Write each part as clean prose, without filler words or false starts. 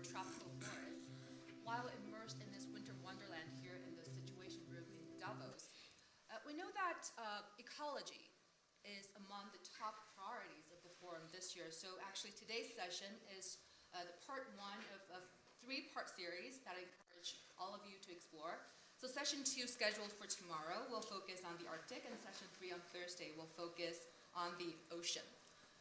tropical forests while immersed in this winter wonderland here in the Situation Room in Davos. We know that ecology is among the top priorities of the forum this year. So actually today's session is the part one of a three-part series that I encourage all of you to explore. So session 2 scheduled for tomorrow will focus on the Arctic, and session 3 on Thursday will focus on the ocean.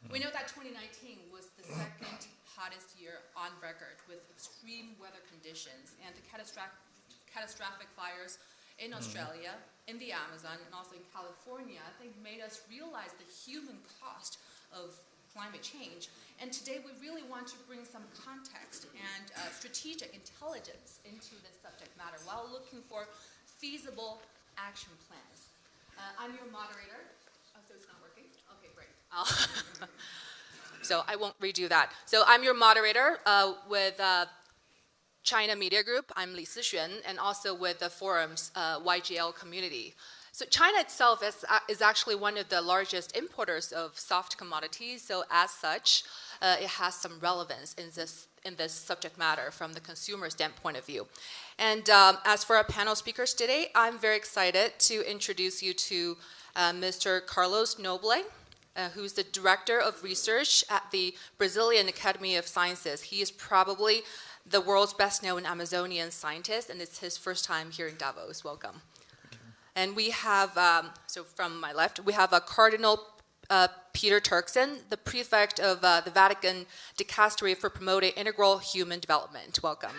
We know that 2019 was the second hottest year on record with extreme weather conditions and the catastrophic fires in Australia, in the Amazon, and also in California, I think made us realize the human cost of climate change. And today we really want to bring some context and strategic intelligence into this subject matter while looking for feasible action plans. I'm your moderator. Oh, so it's not working? Okay, great. So I won't redo that. So I'm your moderator with China Media Group. I'm Li Sixuan, and also with the forum's YGL community. So China itself is actually one of the largest importers of soft commodities. So as such, it has some relevance in this subject matter from the consumer standpoint of view. And as for our panel speakers today, I'm very excited to introduce you to Mr. Carlos Noble, who's the Director of Research at the Brazilian Academy of Sciences. He is probably the world's best-known Amazonian scientist, and it's his first time here in Davos. Welcome. And we have, so from my left, we have Cardinal Peter Turkson, the prefect of the Vatican Dicastery for Promoting Integral Human Development. Welcome.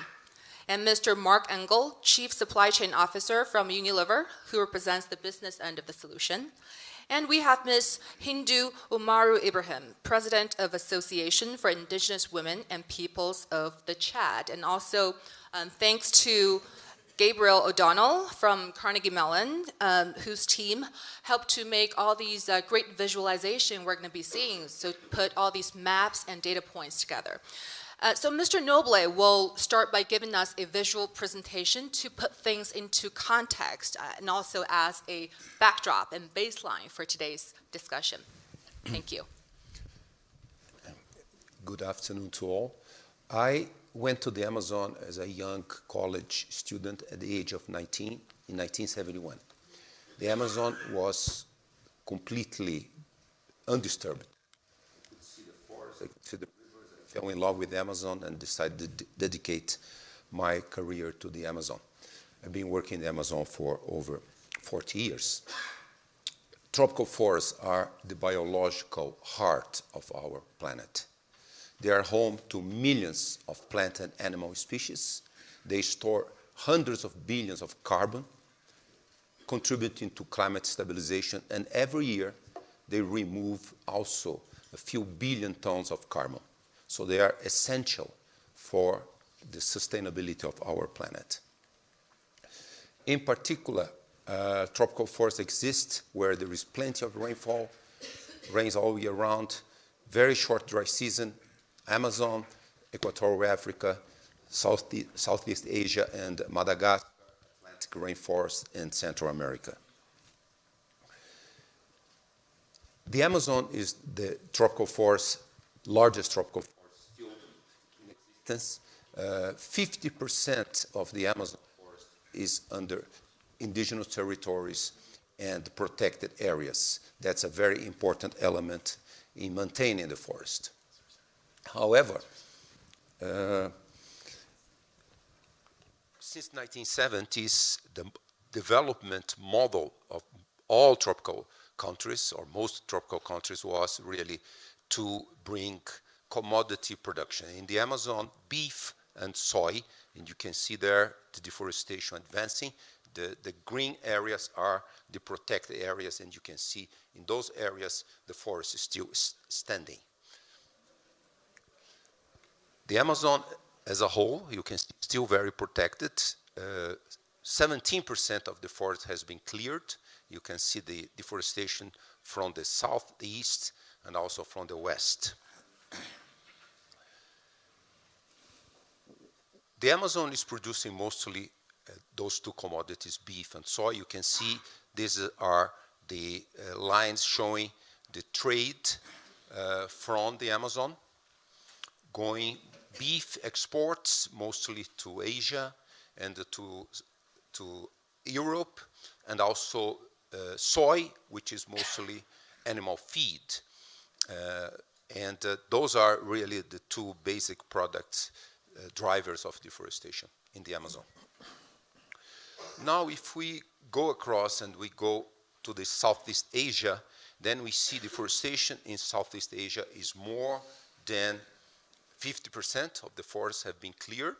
And Mr. Mark Engel, Chief Supply Chain Officer from Unilever, who represents the business end of the solution. And we have Ms. Hindu Umaru Ibrahim, President of Association for Indigenous Women and Peoples of the Chad. And also, thanks to Gabriel O'Donnell from Carnegie Mellon, whose team helped to make all these great visualization we're going to be seeing, so put all these maps and data points together. So Mr. Noble will start by giving us a visual presentation to put things into context and also as a backdrop and baseline for today's discussion. Thank you. Good afternoon to all. I went to the Amazon as a young college student at the age of 19 in 1971. The Amazon was completely undisturbed. I could see the forest, I could see the rivers. I fell in love with the Amazon and decided to dedicate my career to the Amazon. I've been working in the Amazon for over 40 years. Tropical forests are the biological heart of our planet. They are home to millions of plant and animal species. They store hundreds of billions of carbon, contributing to climate stabilization, and every year they remove also a few billion tons of carbon. So they are essential for the sustainability of our planet. In particular, tropical forests exist where there is plenty of rainfall, rains all year round, very short dry season, Amazon, Equatorial Africa, Southeast Asia, and Madagascar, Atlantic rainforest, and Central America. The Amazon is the tropical forest, largest tropical forest still in existence. 50% of the Amazon forest is under indigenous territories and protected areas. That's a very important element in maintaining the forest. However, since 1970s, the development model of all tropical countries, or most tropical countries, was really to bring commodity production. In the Amazon, beef and soy, and you can see there the deforestation advancing. The green areas are the protected areas, and you can see in those areas the forest is still standing. The Amazon as a whole, you can see, still very protected. 17% of the forest has been cleared. You can see the deforestation from the southeast and also from the west. The Amazon is producing mostly those two commodities, beef and soy. You can see these are the lines showing the trade from the Amazon going beef exports, mostly to Asia and to Europe, and also soy, which is mostly animal feed. And those are really the two basic products, drivers of deforestation in the Amazon. Now, if we go across and we go to the Southeast Asia, then we see deforestation in Southeast Asia is more than 50% of the forests have been cleared.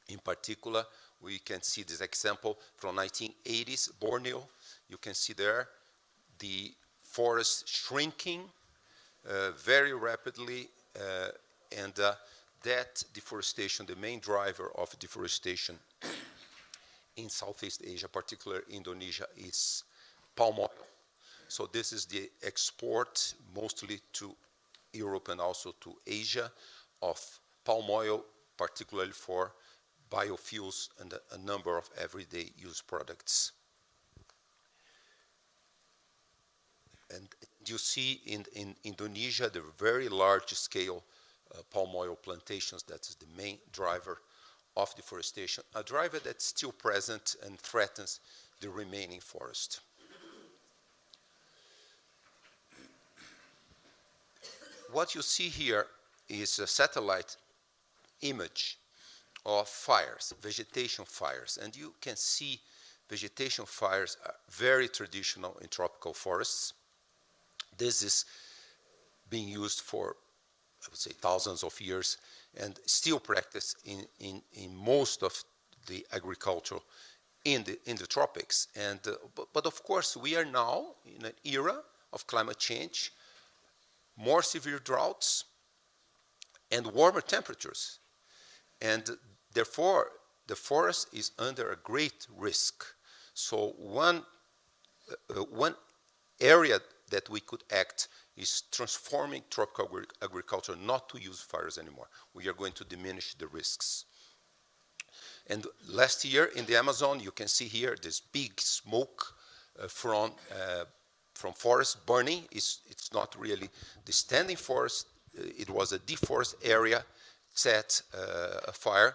In particular, we can see this example from 1980s, Borneo. You can see there the forest shrinking very rapidly, and that deforestation, the main driver of deforestation in Southeast Asia, particularly Indonesia, is palm oil. So this is the export mostly to Europe and also to Asia of palm oil, particularly for biofuels and a number of everyday use products. And you see in Indonesia the very large scale palm oil plantations. That is the main driver of deforestation, a driver that's still present and threatens the remaining forest. What you see here is a satellite image of fires, vegetation fires. And you can see vegetation fires are very traditional in tropical forests. This is being used for, I would say, thousands of years and still practiced in most of the agriculture in the tropics. And, but of course, we are now in an era of climate change, more severe droughts, and warmer temperatures. And therefore, the forest is under a great risk. So one area that we could act is transforming tropical agriculture not to use fires anymore. We are going to diminish the risks. And last year in the Amazon, you can see here this big smoke from forest burning. It's not really the standing forest. It was a deforested area set afire.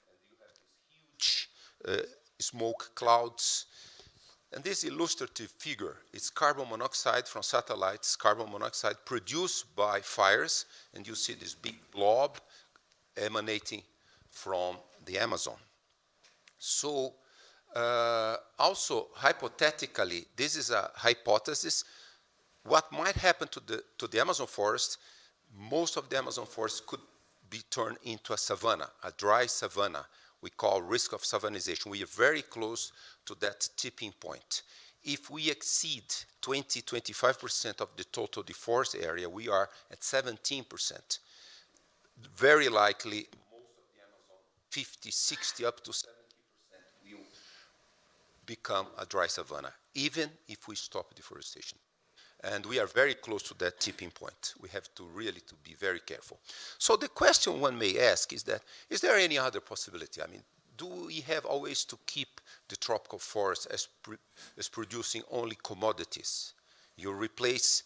And you have these huge smoke clouds. And this illustrative figure is carbon monoxide from satellites, carbon monoxide produced by fires. And you see this big blob emanating from the Amazon. So also, hypothetically, this is a hypothesis. What might happen to the Amazon forest, most of the Amazon forest could be turned into a savanna, a dry savanna. We call risk of savannization. We are very close to that tipping point. If we exceed 20-25% of the total deforested area, we are at 17%. Very likely, most of the Amazon, 50, 60, up to 70% will become a dry savanna, even if we stop deforestation. And we are very close to that tipping point. We have to really be very careful. So the question one may ask is that, is there any other possibility? I mean, do we have always to keep the tropical forest as producing only commodities? You replace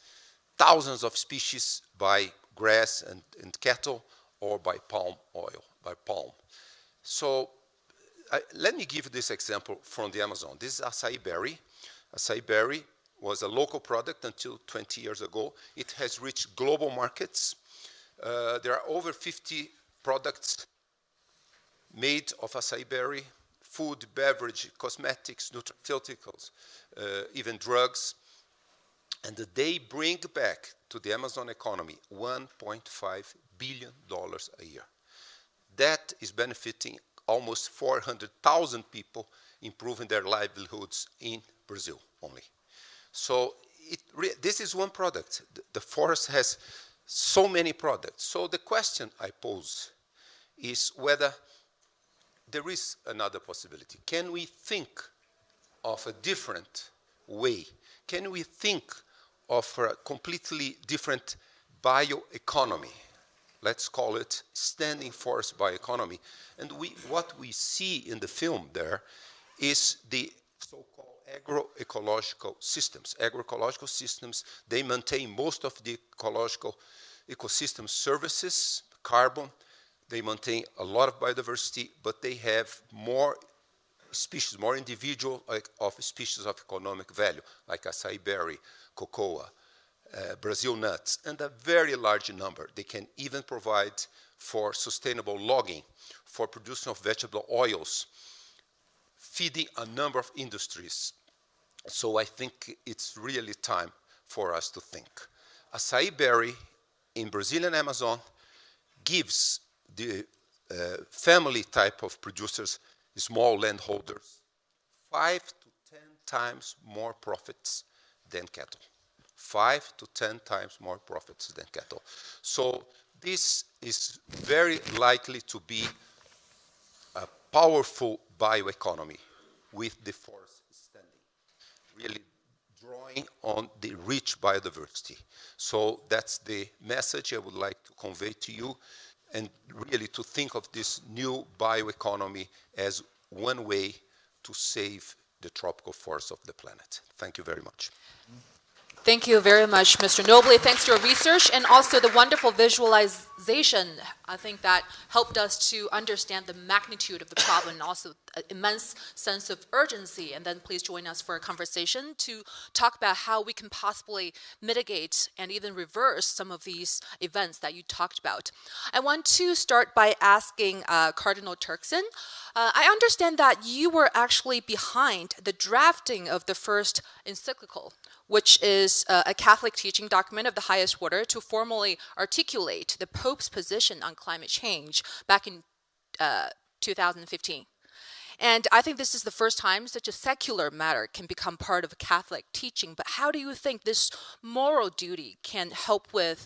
thousands of species by grass and cattle or by palm oil, by palm. So let me give this example from the Amazon. This is acai berry. Acai berry was a local product until 20 years ago. It has reached global markets. There are over 50 products made of acai berry, food, beverage, cosmetics, nutraceuticals, even drugs. And they bring back to the Amazon economy $1.5 billion a year. That is benefiting almost 400,000 people, improving their livelihoods in Brazil only. So this is one product. The forest has so many products. So the question I pose is whether there is another possibility. Can we think of a different way? Can we think of a completely different bioeconomy? Let's call it standing forest bioeconomy. And what we see in the film there is the so-called agroecological systems. Agroecological systems, they maintain most of the ecological ecosystem services, carbon, They maintain a lot of biodiversity, but they have more species, more individual of species of economic value, like acai berry, cocoa, Brazil nuts, and a very large number. They can even provide for sustainable logging, for production of vegetable oils, feeding a number of industries. So I think it's really time for us to think. Acai berry in Brazilian Amazon gives the family type of producers, small landholders, 5 to 10 times more profits than cattle. 5 to 10 times more profits than cattle. So this is very likely to be a powerful bioeconomy with the forest standing, really drawing on the rich biodiversity. So that's the message I would like to convey to you, and really to think of this new bioeconomy as one way to save the tropical forests of the planet. Thank you very much. Thank you very much, Mr. Noble. Thanks to your research and also the wonderful visualization. I think that helped us to understand the magnitude of the problem and also an immense sense of urgency. And then please join us for a conversation to talk about how we can possibly mitigate and even reverse some of these events that you talked about. I want to start by asking Cardinal Turkson. I understand that you were actually behind the drafting of the first encyclical, which is a Catholic teaching document of the highest order to formally articulate the Pope's position on climate change back in 2015. And I think this is the first time such a secular matter can become part of Catholic teaching. But how do you think this moral duty can help with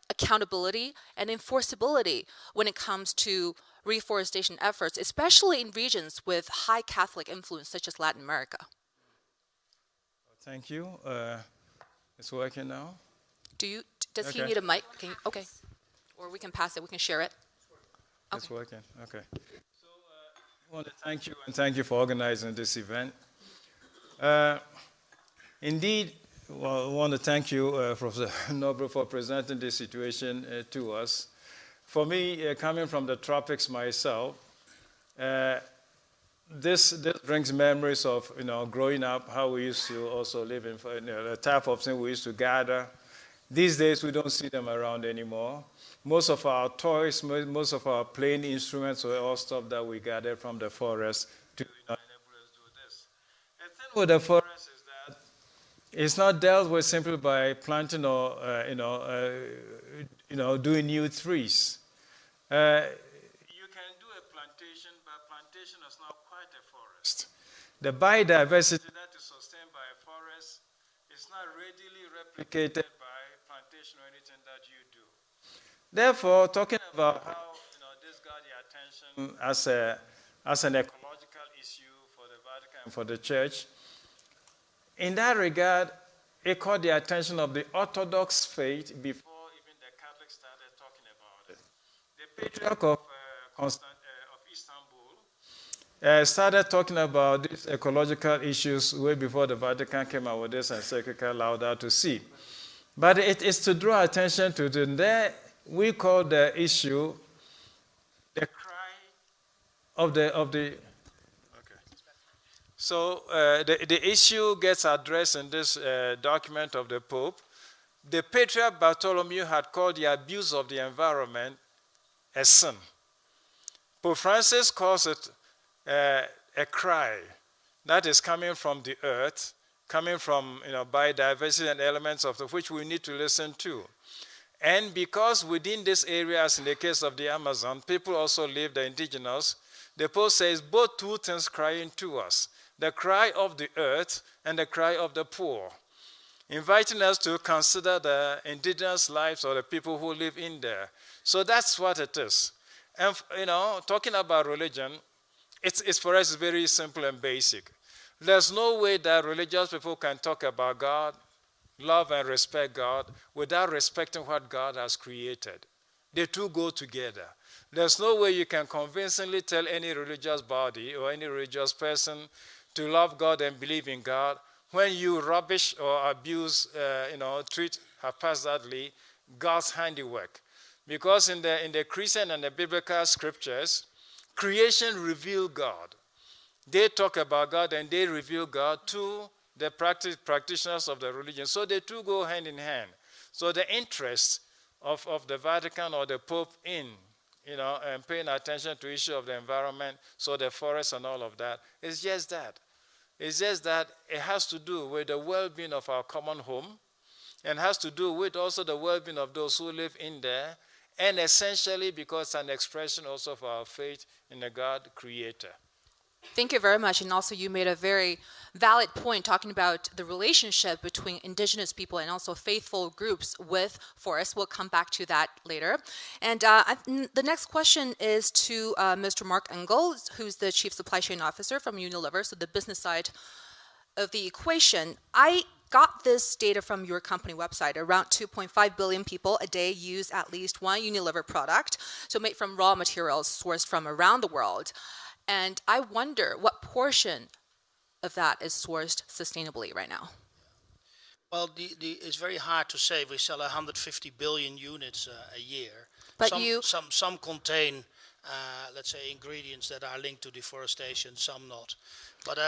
accountability and enforceability when it comes to reforestation efforts, especially in regions with high Catholic influence such as Latin America? Thank you. It's working now? Does he need a mic? Okay. Or we can pass it, we can share it. Okay. It's working, okay. So I want to thank you, and thank you for organizing this event. Indeed, I want to thank you, Professor Noble, for presenting this situation to us. For me, coming from the tropics myself, this brings memories of growing up, how we used to also live in the type of thing we used to gather. These days we don't see them around anymore. Most of our toys, most of our playing instruments were all stuff that we gathered from the forest to enable us do this. The thing with the forest is that it's not dealt with simply by planting or doing new trees. You can do a plantation, but plantation is not quite a forest. The biodiversity that is sustained by a forest is not readily replicated by plantation or anything that you do. Therefore, talking about how this got the attention as an ecological issue for the Vatican and for the Church, in that regard, it caught the attention of the Orthodox faith before even the Catholics started talking about it. The Patriarch of Istanbul started talking about these ecological issues way before the Vatican came out with this encyclical Laudato Si. But it is to draw attention to there we call the issue the cry of the. Okay. So the issue gets addressed in this document of the Pope. The Patriarch Bartholomew had called the abuse of the environment a sin. Pope Francis calls it a cry that is coming from the earth, coming from biodiversity and elements of which we need to listen to. And because within this area, as in the case of the Amazon, people also live, the indigenous, the Pope says both two things crying to us, the cry of the earth and the cry of the poor, inviting us to consider the indigenous lives of the people who live in there. So that's what it is. And talking about religion, it's for us very simple and basic. There's no way that religious people can talk about God, love and respect God, without respecting what God has created. The two go together. There's no way you can convincingly tell any religious body or any religious person to love God and believe in God when you rubbish or abuse, treat haphazardly God's handiwork. Because in the Christian and the biblical scriptures, creation revealed God. They talk about God and they reveal God to the practitioners of the religion. So the two go hand in hand. So the interest of the Vatican or the Pope in, and paying attention to issue of the environment, so the forest and all of that, is just that. It's just that it has to do with the well-being of our common home and has to do with also the well-being of those who live in there, and essentially because it's an expression also of our faith in the God creator. Thank you very much. And also you made a very valid point talking about the relationship between indigenous people and also faithful groups with forests. We'll come back to that later. And the next question is to Mr. Mark Engel, who's the Chief Supply Chain Officer from Unilever, so the business side of the equation. I got this data from your company website. Around 2.5 billion people a day use at least one Unilever product, so made from raw materials sourced from around the world. And I wonder what portion of that is sourced sustainably right now. Well, it's very hard to say. We sell 150 billion units a year. But some contain, let's say, ingredients that are linked to deforestation. Some not. But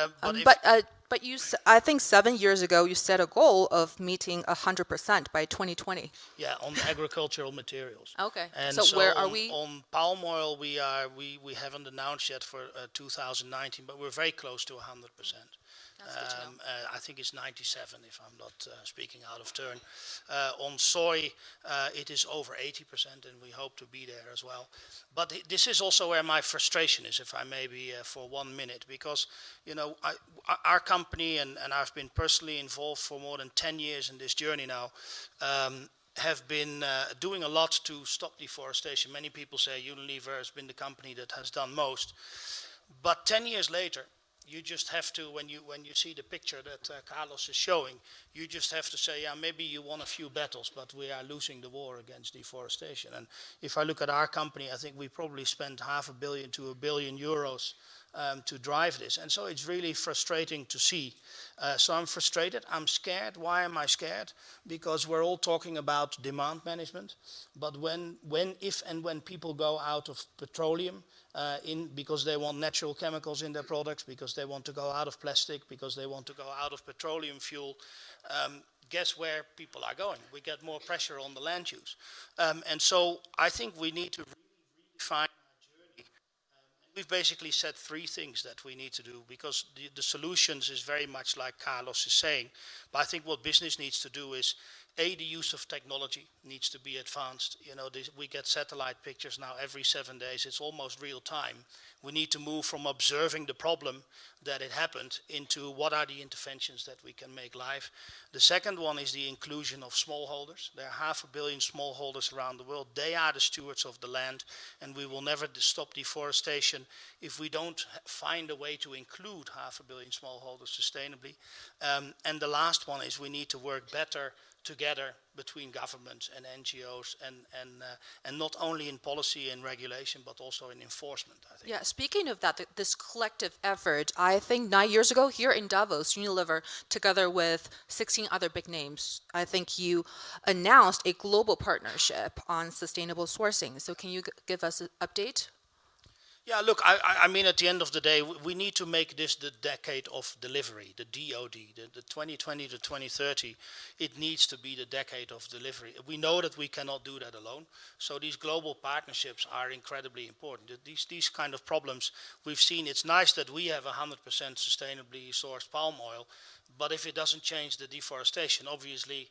I think 7 years ago you set a goal of meeting 100% by 2020. Yeah, on agricultural materials. Okay. And so where are we? On palm oil, we haven't announced yet for 2019, but we're very close to 100%. That's good to know. I think it's 97, if I'm not speaking out of turn. On soy, it is over 80%, and we hope to be there as well. But this is also where my frustration is, if I may be for 1 minute, because our company, and I've been personally involved for more than 10 years in this journey now, have been doing a lot to stop deforestation. Many people say Unilever has been the company that has done most. But 10 years later, you just have to, when you see the picture that Carlos is showing, you just have to say, yeah, maybe you won a few battles, but we are losing the war against deforestation. And if I look at our company, I think we probably spent €500 million to €1 billion to drive this. And so it's really frustrating to see. So I'm frustrated. I'm scared. Why am I scared? Because we're all talking about demand management. But if and when people go out of petroleum, because they want natural chemicals in their products, because they want to go out of plastic, because they want to go out of petroleum fuel, guess where people are going? We get more pressure on the land use. And so I think we need to redefine our journey. We've basically said 3 things that we need to do, because the solutions is very much like Carlos is saying. But I think what business needs to do is, the use of technology needs to be advanced. We get satellite pictures now every 7 days. It's almost real time. We need to move from observing the problem that it happened into what are the interventions that we can make live. The second one is the inclusion of smallholders. There are 500 million smallholders around the world. They are the stewards of the land, and we will never stop deforestation if we don't find a way to include 500 million smallholders sustainably. And the last one is we need to work better together between governments and NGOs, and not only in policy and regulation, but also in enforcement, I think. Yeah, speaking of that, this collective effort, I think 9 years ago here in Davos, Unilever, together with 16 other big names, I think you announced a global partnership on sustainable sourcing. So can you give us an update? Yeah, look, I mean, at the end of the day, we need to make this the decade of delivery, the DOD, the 2020 to 2030. It needs to be the decade of delivery. We know that we cannot do that alone. So these global partnerships are incredibly important. These kind of problems we've seen, it's nice that we have 100% sustainably sourced palm oil, but if it doesn't change the deforestation, obviously,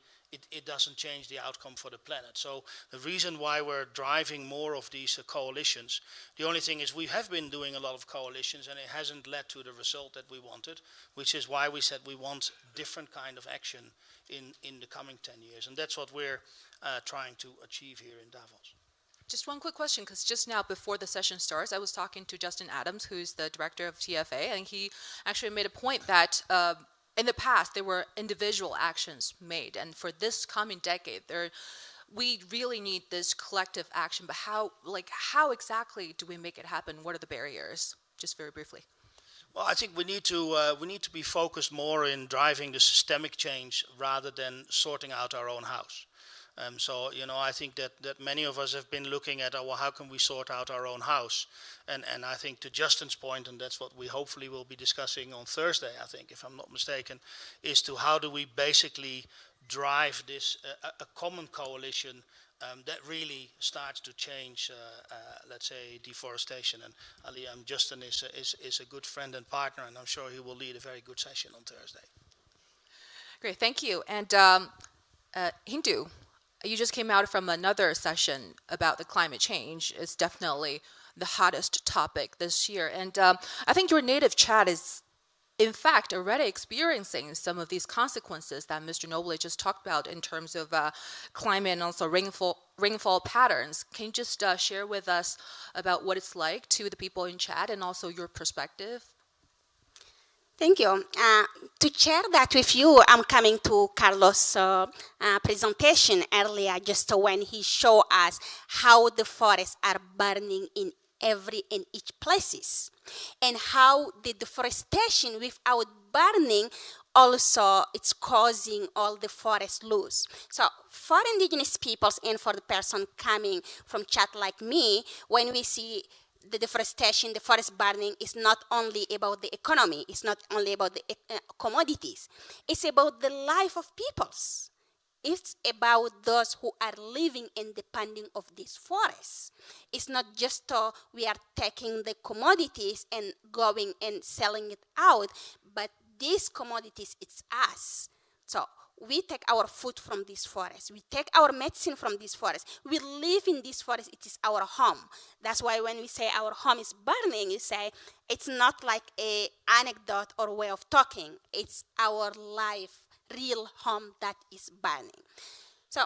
it doesn't change the outcome for the planet. So the reason why we're driving more of these coalitions, the only thing is we have been doing a lot of coalitions and it hasn't led to the result that we wanted, which is why we said we want different kind of action in the coming 10 years. And that's what we're trying to achieve here in Davos. Just one quick question, because just now before the session starts, I was talking to Justin Adams, who's the director of TFA, and he actually made a point that in the past, there were individual actions made, and for this coming decade, we really need this collective action. But how exactly do we make it happen? What are the barriers? Just very briefly. Well, I think we need to be focused more in driving the systemic change rather than sorting out our own house. So, I think that many of us have been looking at, well, how can we sort out our own house? And I think to Justin's point, and that's what we hopefully will be discussing on Thursday, I think, if I'm not mistaken, is to how do we basically drive this, a common coalition that really starts to change, let's say, deforestation. And Ali, Justin is a good friend and partner, and I'm sure he will lead a very good session on Thursday. Great, thank you. And Hindu, you just came out from another session about the climate change. It's definitely the hottest topic this year. And I think your native Chad is, in fact, already experiencing some of these consequences that Mr. Noble just talked about in terms of climate and also rainfall patterns. Can you just share with us about what it's like to the people in Chad and also your perspective? Thank you. To share that with you, I'm coming to Carlos' presentation earlier, just when he showed us how the forests are burning in every and each places, and how the deforestation without burning also it's causing all the forest lose. So for indigenous peoples and for the person coming from Chad like me, when we see the deforestation, the forest burning is not only about the economy, it's not only about the commodities, it's about the life of peoples. It's about those who are living and depending of these forests. It's not just we are taking the commodities and going and selling it out, but these commodities, it's us. So we take our food from these forests. We take our medicine from these forests. We live in this forest. It is our home. That's why when we say our home is burning, you say it's not like an anecdote or way of talking. It's our life, real home that is burning. So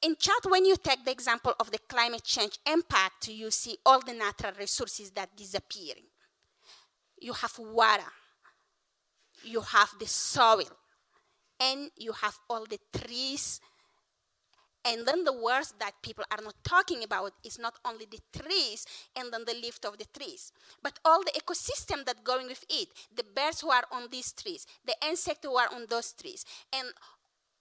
in Chad, when you take the example of the climate change impact, you see all the natural resources that disappearing. You have water. You have the soil. And you have all the trees. And then the worst that people are not talking about is not only the trees and then the lift of the trees, but all the ecosystem that going with it, the birds who are on these trees, the insects who are on those trees, and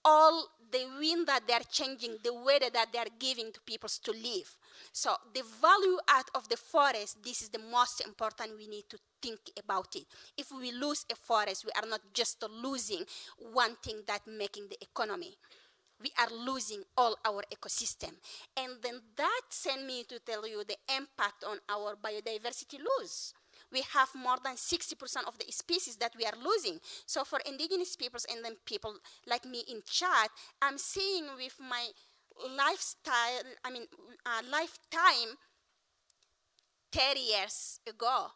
all the wind that they are changing, the weather that they are giving to people to live. So the value out of the forest, this is the most important we need to think about it. If we lose a forest, we are not just losing one thing that making the economy. We are losing all our ecosystem. And then that sent me to tell you the impact on our biodiversity loss. We have more than 60% of the species that we are losing. So for indigenous peoples and then people like me in Chad, I'm seeing with my lifetime 30 years ago,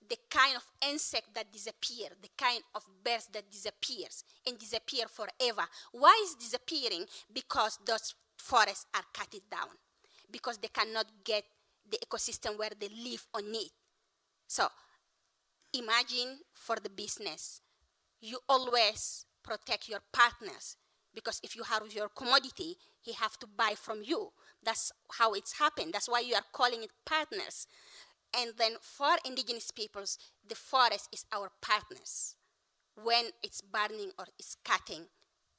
the kind of insect that disappear, the kind of birds that disappears and disappear forever. Why is disappearing? Because those forests are cut it down. Because they cannot get the ecosystem where they live on it. So imagine for the business, you always protect your partners. Because if you have your commodity, he have to buy from you. That's how it's happened. That's why you are calling it partners. And then for indigenous peoples, the forest is our partners. When it's burning or it's cutting,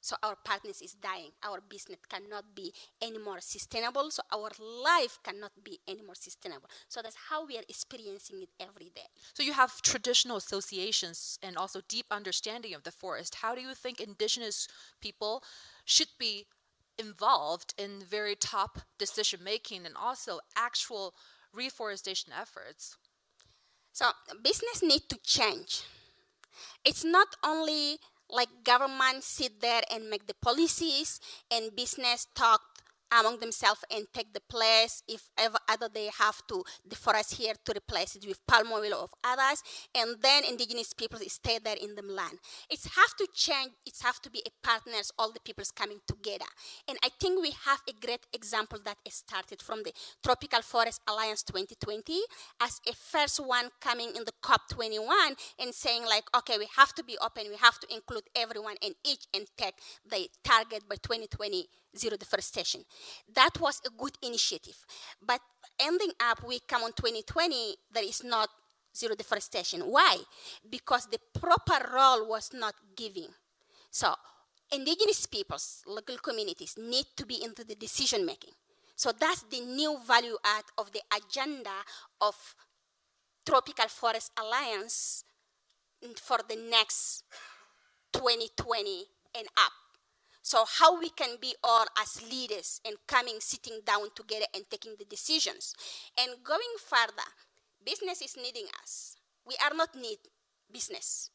so our partners is dying. Our business cannot be any more sustainable, so our life cannot be any more sustainable. So that's how we are experiencing it every day. So you have traditional associations and also deep understanding of the forest. How do you think indigenous people should be involved in very top decision making and also actual reforestation efforts? So business need to change. It's not only like government sit there and make the policies and business talk among themselves and take the place if ever other they have to deforest here to replace it with palm oil of others, and then indigenous people stay there in the land. It have to change. It have to be a partners, all the peoples coming together. And I think we have a great example that started from the Tropical Forest Alliance 2020 as a first one coming in the COP21 and saying like, okay, we have to be open, we have to include everyone and each and take the target by 2020. Zero deforestation. That was a good initiative. But ending up, we come on 2020, there is not zero deforestation. Why? Because the proper role was not given. So indigenous peoples, local communities need to be into the decision making. So that's the new value add of the agenda of Tropical Forest Alliance for the next 2020 and up. So how we can be all as leaders and sitting down together and taking the decisions. And going further, business is needing us. We are not need business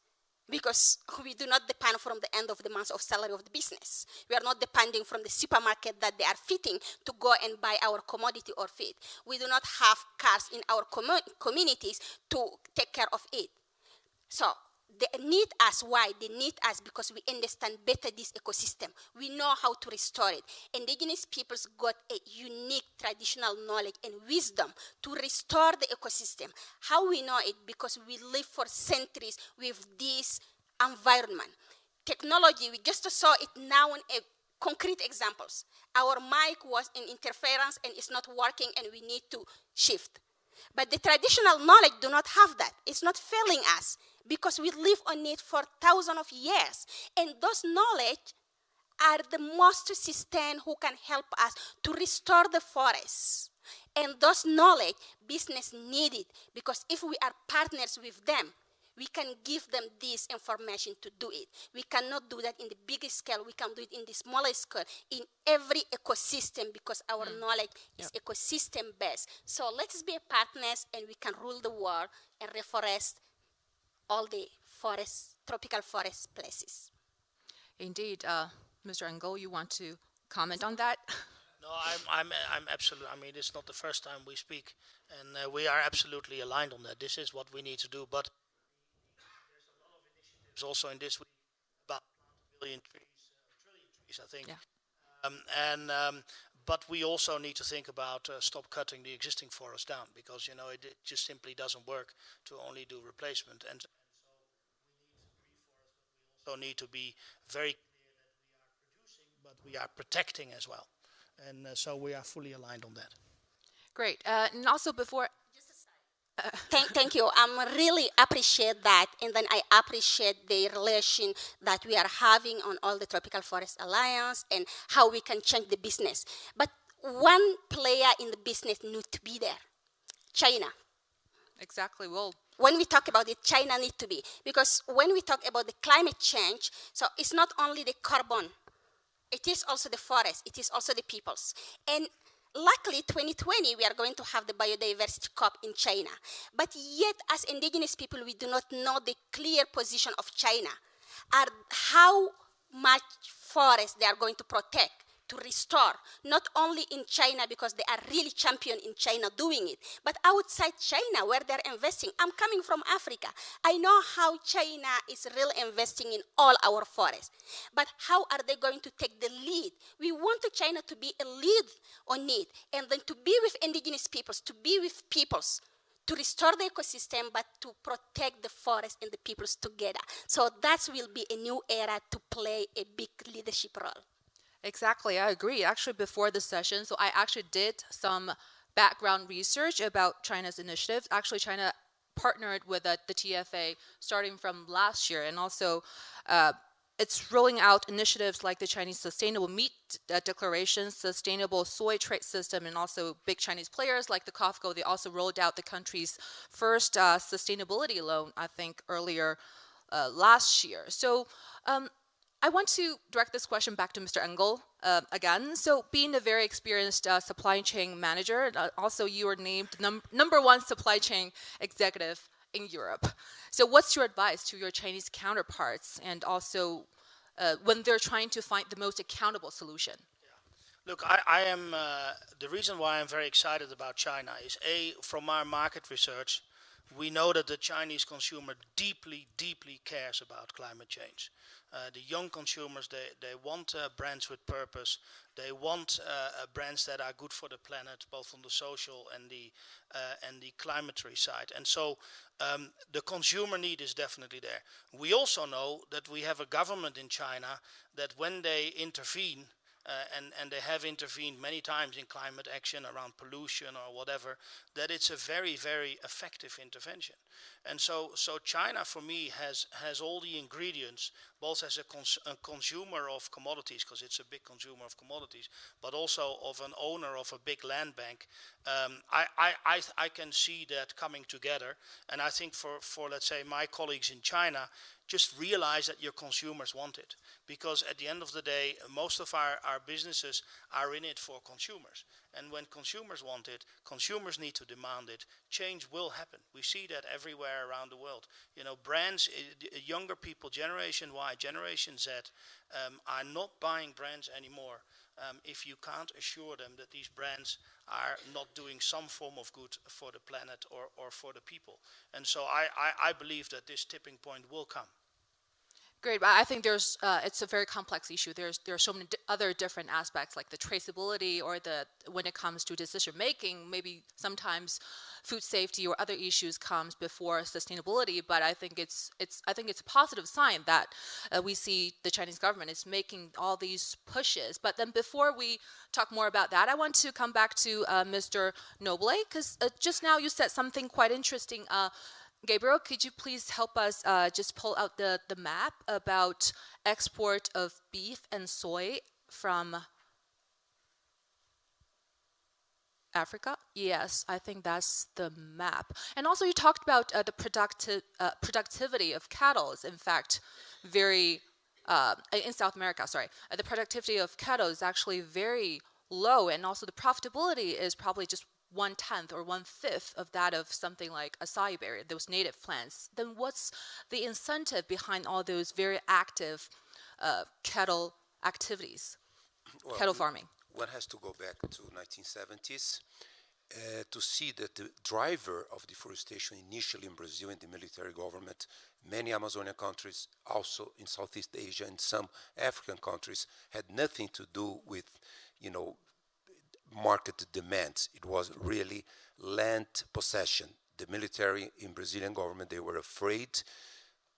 because we do not depend from the end of the month of salary of the business. We are not depending from the supermarket that they are fitting to go and buy our commodity or feed. We do not have cars in our communities to take care of it. So they need us. Why? They need us because we understand better this ecosystem. We know how to restore it. Indigenous peoples got a unique traditional knowledge and wisdom to restore the ecosystem. How we know it? Because we live for centuries with this environment. Technology, we just saw it now in concrete examples. Our mic was in interference and it's not working and we need to shift. But the traditional knowledge do not have that. It's not failing us because we live on it for thousands of years. And those knowledge are the most sustained who can help us to restore the forests. And those knowledge, business need it because if we are partners with them, we can give them this information to do it. We cannot do that in the biggest scale. We can do it in the smallest scale, in every ecosystem because our knowledge is ecosystem based. So let's be partners and we can rule the world and reforest all the forests, tropical forest places. Indeed. Mr. Engel, you want to comment on that? No, I'm absolutely. I mean, it's not the first time we speak, and we are absolutely aligned on that. This is what we need to do. But there's a lot of initiatives also in this week about a billion trees, trillion trees, I think. Yeah. But we also need to think about stop cutting the existing forest down because it just simply doesn't work to only do replacement. And so we also need to be very clear that we are producing, but we are protecting as well. And so we are fully aligned on that. Great. And also before... Thank you. Really appreciate that. And then I appreciate the relation that we are having on all the Tropical Forest Alliance and how we can change the business. But one player in the business needs to be there, China. Exactly. Well, when we talk about it, China needs to be. Because when we talk about the climate change, so it's not only the carbon, it is also the forest, it is also the peoples. And luckily, 2020, we are going to have the biodiversity COP in China. But yet, as indigenous people, we do not know the clear position of China, or how much forest they are going to protect, to restore, not only in China because they are really champion in China doing it, but outside China where they're investing. I'm coming from Africa. I know how China is really investing in all our forests. But how are they going to take the lead? We want China to be a lead on it, and then to be with indigenous peoples, to be with peoples, to restore the ecosystem, but to protect the forest and the peoples together. So that will be a new era to play a big leadership role. Exactly, I agree. Actually, before the session, so I actually did some background research about China's initiatives. Actually, China partnered with the TFA starting from last year, and also it's rolling out initiatives like the Chinese Sustainable Meat Declaration, Sustainable Soy Trade System, and also big Chinese players like the COFCO. They also rolled out the country's first sustainability loan, I think, earlier last year. So I want to direct this question back to Mr. Engel again. So being a very experienced supply chain manager, also you were named number one supply chain executive in Europe. So what's your advice to your Chinese counterparts and also when they're trying to find the most accountable solution? Look, I am, the reason why I'm very excited about China is from our market research, we know that the Chinese consumer deeply, deeply cares about climate change. The young consumers, they want brands with purpose. They want brands that are good for the planet, both on the social and the climatary side. And so the consumer need is definitely there. We also know that we have a government in China that when they intervene, and they have intervened many times in climate action around pollution or whatever, that it's a very, very effective intervention. And so China, for me, has all the ingredients, both as a consumer of commodities, because it's a big consumer of commodities, but also of an owner of a big land bank. I can see that coming together. And I think for let's say, my colleagues in China, just realize that your consumers want it. Because at the end of the day, most of our businesses are in it for consumers. And when consumers want it, consumers need to demand it. Change will happen. We see that everywhere around the world. You know, brands, younger people, Generation Y, Generation Z, are not buying brands anymore if you can't assure them that these brands are not doing some form of good for the planet or for the people. And so I believe that this tipping point will come. Great, but I think it's a very complex issue. There are so many other different aspects, like the traceability, or when it comes to decision making, maybe sometimes food safety or other issues comes before sustainability. But I think it's a positive sign that we see the Chinese government is making all these pushes. But then before we talk more about that, I want to come back to Mr. Noble, because just now you said something quite interesting. Gabriel, could you please help us just pull out the map about export of beef and soy from Africa? Yes, I think that's the map. And also you talked about the productivity of cattle. In fact, very, in South America, sorry. The productivity of cattle is actually very low, and also the profitability is probably just 1/10 or 1/5 of that of something like acai berry, those native plants. Then what's the incentive behind all those very active cattle activities, cattle farming? One has to go back to 1970s to see that the driver of deforestation initially in Brazil and the military government, many Amazonian countries, also in Southeast Asia and some African countries, had nothing to do with, market demands. It was really land possession. The military in Brazilian government, they were afraid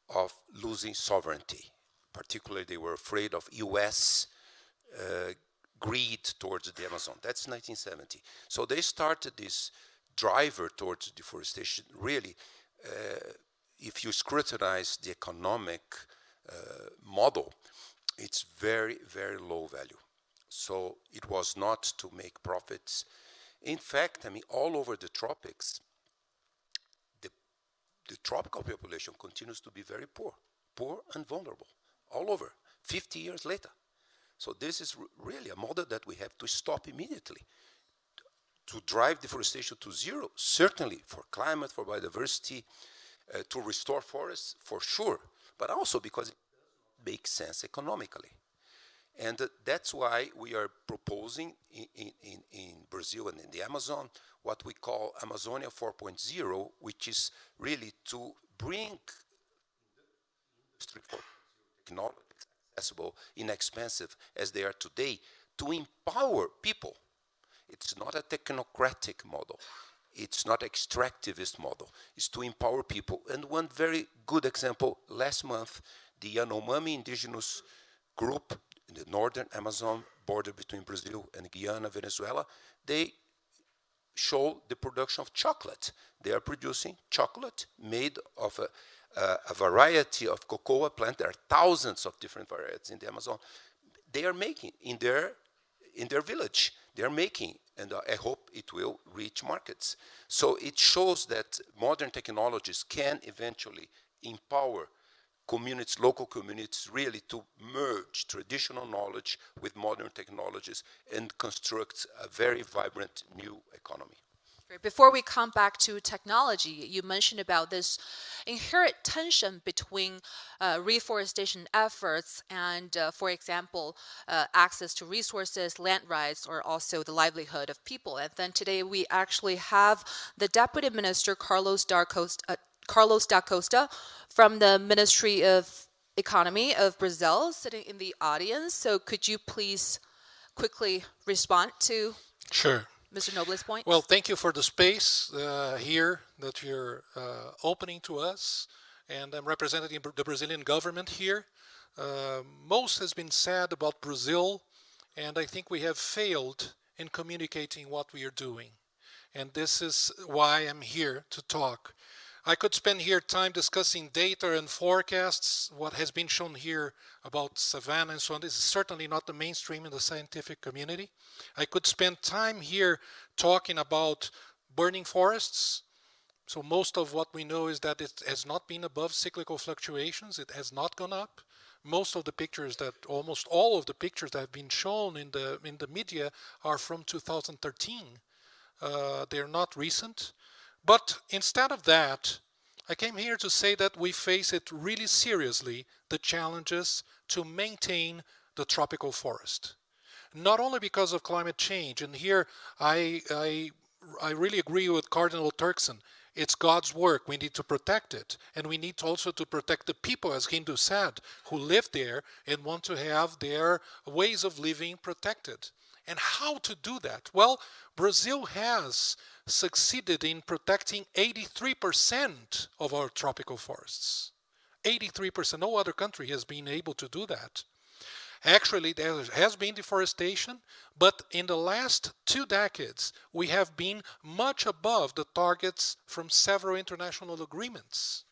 of losing sovereignty. Particularly, they were afraid of U.S. Greed towards the Amazon. That's 1970. So they started this driver towards deforestation. Really, if you scrutinize the economic model, it's very, very low value. So it was not to make profits. In fact, all over the tropics, the tropical population continues to be very poor and vulnerable, all over, 50 years later. So this is really a model that we have to stop immediately. To drive deforestation to zero, certainly for climate, for biodiversity, to restore forests, for sure, but also because it makes sense economically. And that's why we are proposing in Brazil and in the Amazon what we call Amazonia 4.0, which is really to bring industry 4.0 technology accessible, inexpensive as they are today, to empower people. It's not a technocratic model. It's not extractivist model. It's to empower people. And one very good example, last month, the Yanomami indigenous group in the northern Amazon border between Brazil and Guyana, Venezuela, they show the production of chocolate. They are producing chocolate made of a variety of cocoa plant. There are thousands of different varieties in the Amazon. They are making in their village. They are making, and I hope it will reach markets. So it shows that modern technologies can eventually empower communities, local communities, really to merge traditional knowledge with modern technologies and construct a very vibrant new economy. Before we come back to technology, you mentioned about this inherent tension between reforestation efforts and, for example, access to resources, land rights, or also the livelihood of people. And then today we actually have the Deputy Minister, Carlos da Costa, from the Ministry of Economy of Brazil, sitting in the audience. So could you please quickly respond to Sure. Mr. Noble's point? Well, thank you for the space here that you're opening to us, and I'm representing the Brazilian government here. Most has been said about Brazil and I think we have failed in communicating what we are doing. And this is why I'm here to talk. I could spend here time discussing data and forecasts. What has been shown here about savanna and so on, this is certainly not the mainstream in the scientific community. I could spend time here talking about burning forests. So most of what we know is that it has not been above cyclical fluctuations. It has not gone up. Most of the pictures almost all of the pictures that have been shown in the media are from 2013. They're not recent. But instead of that, I came here to say that we face it really seriously, the challenges to maintain the tropical forest. Not only because of climate change, and here I really agree with Cardinal Turkson. It's God's work. We need to protect it. And we need also to protect the people, as Hindu said, who live there and want to have their ways of living protected. And how to do that? Well, Brazil has succeeded in protecting 83% of our tropical forests. 83%. No other country has been able to do that. Actually, there has been deforestation, but in the last 2 decades, we have been much above the targets from several international agreements.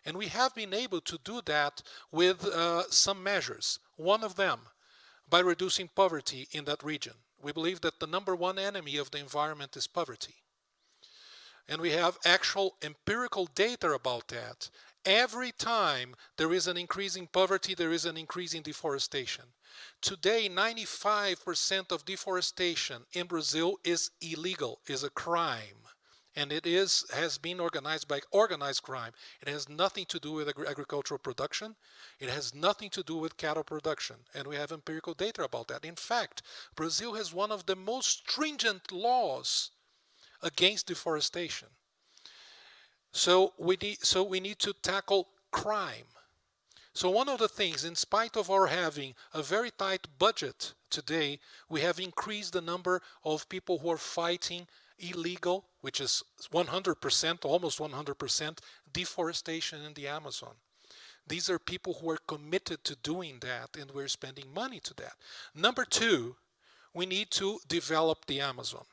And we have been able to do that with some measures. One of them, by reducing poverty in that region. We believe that the number one enemy of the environment is poverty. And we have actual empirical data about that. Every time there is an increase in poverty, there is an increase in deforestation. Today, 95% of deforestation in Brazil is illegal, is a crime. And it has been organized by organized crime. It has nothing to do with agricultural production. It has nothing to do with cattle production. And we have empirical data about that. In fact, Brazil has one of the most stringent laws against deforestation. So we need to tackle crime. So one of the things, in spite of our having a very tight budget today, we have increased the number of people who are fighting illegal, which is 100%, almost 100%, deforestation in the Amazon. These are people who are committed to doing that, and we're spending money to that. Number 2, we need to develop the Amazon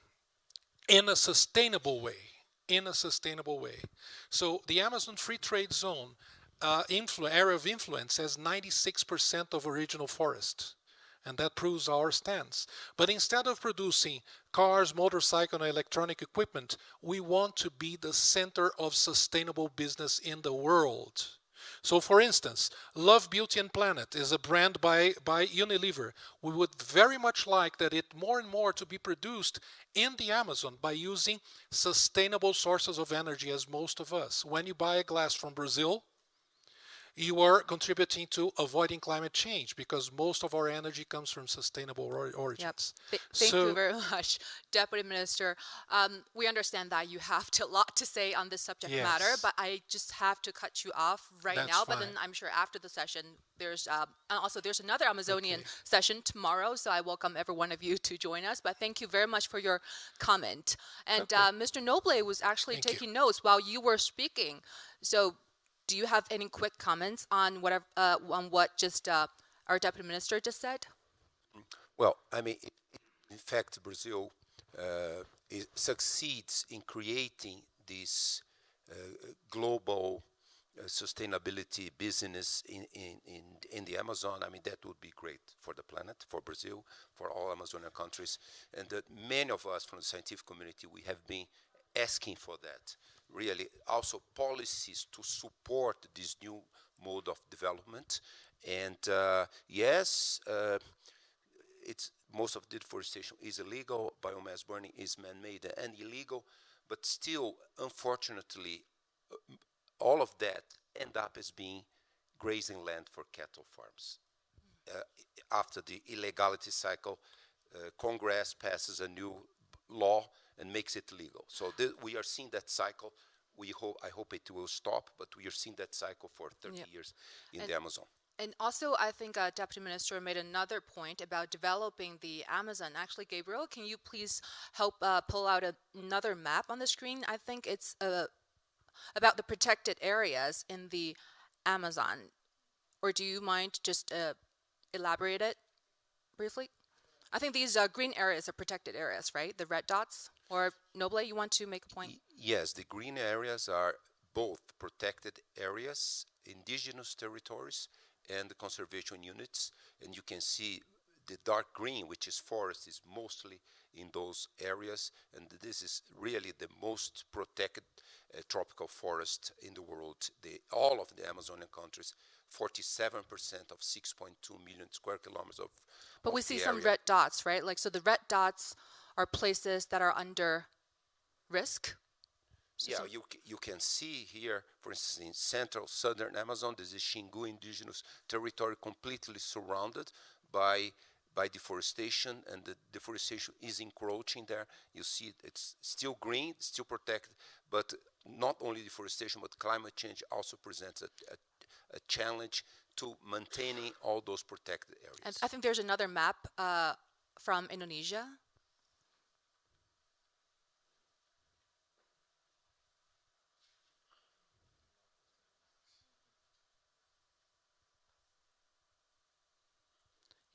in a sustainable way. So the Amazon Free Trade Zone area of influence has 96% of original forest. And that proves our stance. But instead of producing cars, motorcycles, and electronic equipment, we want to be the center of sustainable business in the world. So for instance, Love, Beauty and Planet is a brand by Unilever. We would very much like that it more and more to be produced in the Amazon by using sustainable sources of energy, as most of us. When you buy a glass from Brazil, you are contributing to avoiding climate change because most of our energy comes from sustainable origins. Yep. Thank you very much, Deputy Minister. We understand that you have a lot to say on this subject matter, but I just have to cut you off right That's now. fine. But then I'm sure after the session, there's another Amazonian session tomorrow, so I welcome every one of you to join us. But thank you very much for your comment. And Mr. Noble was actually taking notes while you were speaking. So do you have any quick comments on what just our Deputy Minister just said? Well, I mean, in fact, Brazil succeeds in creating this global sustainability business in the Amazon. I mean, that would be great for the planet, for Brazil, for all Amazonian countries. And that many of us from the scientific community, we have been asking for that. Really, also policies to support this new mode of development. And yes, it's most of deforestation is illegal. Biomass burning is man-made and illegal. But still, unfortunately, all of that end up as being grazing land for cattle farms. After the illegality cycle, Congress passes a new law and makes it legal. So we are seeing that cycle. I hope it will stop, but we are seeing that cycle for 30 years in the Amazon. And also, I think Deputy Minister made another point about developing the Amazon. Actually, Gabriel, can you please help pull out another map on the screen? I think it's about the protected areas in the Amazon. Or do you mind just elaborate it briefly? I think these green areas are protected areas, right? The red dots. Or Noble, you want to make a point? Yes, the green areas are both protected areas, indigenous territories, and conservation units. And you can see the dark green, which is forest, is mostly in those areas. And this is really the most protected tropical forest in the world. All of the Amazonian countries, 47% of 6.2 million square kilometers of But we of see the some area. red dots, right? Like, so the red dots are places that are under risk. So Yeah, you can see here, for instance, in central southern Amazon, this is Xingu indigenous territory completely surrounded by deforestation, and the deforestation is encroaching there. You see it's still green, still protected, but not only deforestation, but climate change also presents a challenge to maintaining all those protected and areas. I think there's another map from Indonesia.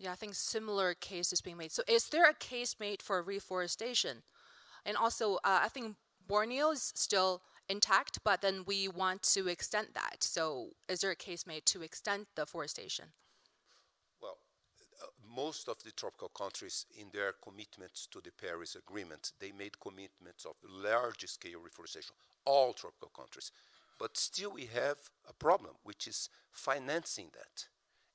Yeah, I think similar case is being made. So is there a case made for reforestation? And also, I think Borneo is still intact, but then we want to extend that. So is there a case made to extend the forestation? Well, most of the tropical countries, in their commitments to the Paris Agreement, they made commitments of large-scale reforestation, all tropical countries. But still we have a problem, which is financing that.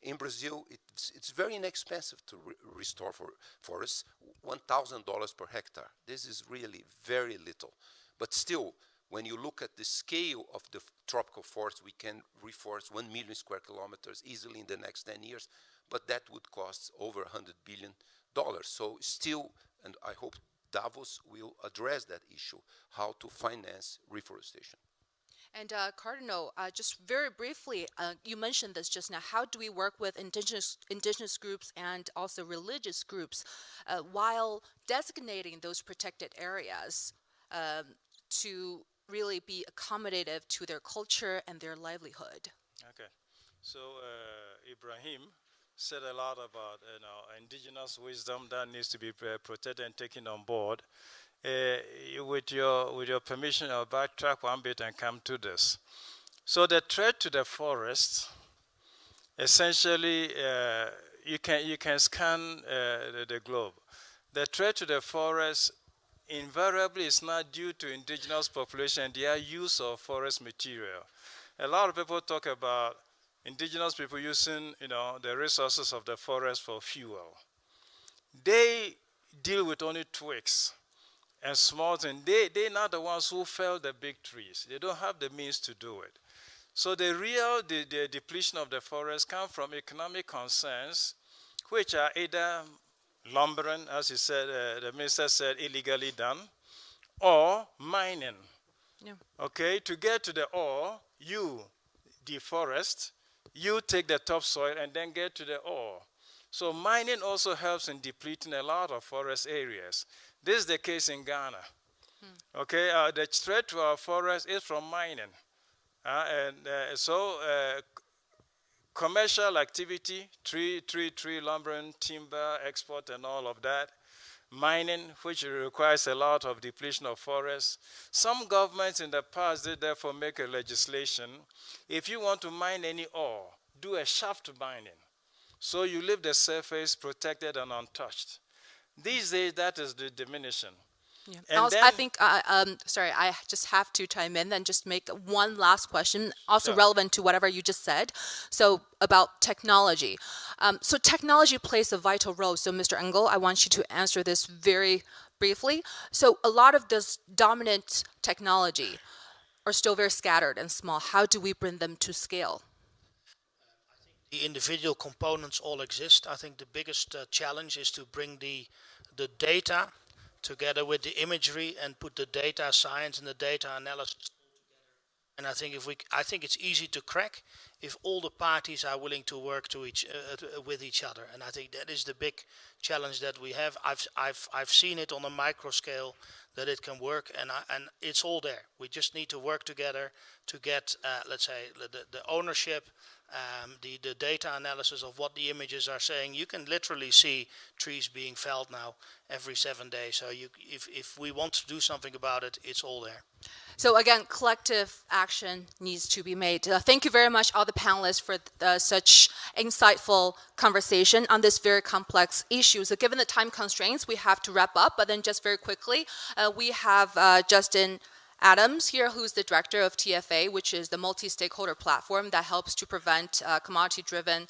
In Brazil, it's very inexpensive to restore forests, $1,000 per hectare. This is really very little. But still, when you look at the scale of the tropical forest, we can reforest 1 million square kilometers easily in the next 10 years, but that would cost over $100 billion. So still, and I hope Davos will address that issue, how to finance reforestation. And Cardinal, just very briefly, you mentioned this just now. How do we work with indigenous groups and also religious groups while designating those protected areas to really be accommodative to their culture and their livelihood? Okay. So Ibrahim said a lot about indigenous wisdom that needs to be protected and taken on board. With your permission, I'll backtrack one bit and come to this. So the threat to the forest, essentially, you can scan the globe. The threat to the forest invariably is not due to indigenous population and their use of forest material. A lot of people talk about indigenous people using, the resources of the forest for fuel. They deal with only twigs and small things. They're not the ones who fell the big trees. They don't have the means to do it. So the depletion of the forest comes from economic concerns, which are either lumbering, as he said, the minister said, illegally done, or mining. Yeah. Okay, to get to the ore, you deforest, you take the topsoil and then get to the ore. So mining also helps in depleting a lot of forest areas. This is the case in Ghana. Okay, the threat to our forest is from mining. So commercial activity, tree lumbering, timber export and all of that, mining, which requires a lot of depletion of forests. Some governments in the past did therefore make a legislation. If you want to mine any ore, do a shaft mining. So you leave the surface protected and untouched. These days, that is the diminishing. Yeah. And Also, then, I think, sorry, I just have to chime in and just make one last question, also Sure. relevant to whatever you just said. So about technology. So technology plays a vital role. So Mr. Engel, I want you to answer this very briefly. So a lot of this dominant technology are still very scattered and small. How do we bring them to scale? The individual components all exist. I think the biggest challenge is to bring the data together with the imagery and put the data science and the data analysis. And I think it's easy to crack if all the parties are willing to work with each other. And I think that is the big challenge that we have. I've seen it on a micro scale that it can work, and it's all there. We just need to work together to get, let's say, the ownership, the data analysis of what the images are saying. You can literally see trees being felled now every 7 days. So if we want to do something about it, it's all there. So again, collective action needs to be made. Thank you very much, all the panelists, for such insightful conversation on this very complex issue. So given the time constraints, we have to wrap up. But then just very quickly, we have Justin Adams here, who's the director of TFA, which is the multi-stakeholder platform that helps to prevent commodity-driven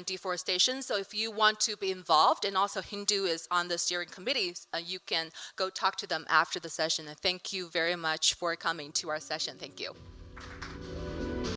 deforestation. So if you want to be involved, and also Hindu is on the steering committee, you can go talk to them after the session. And thank you very much for coming to our session. Thank you.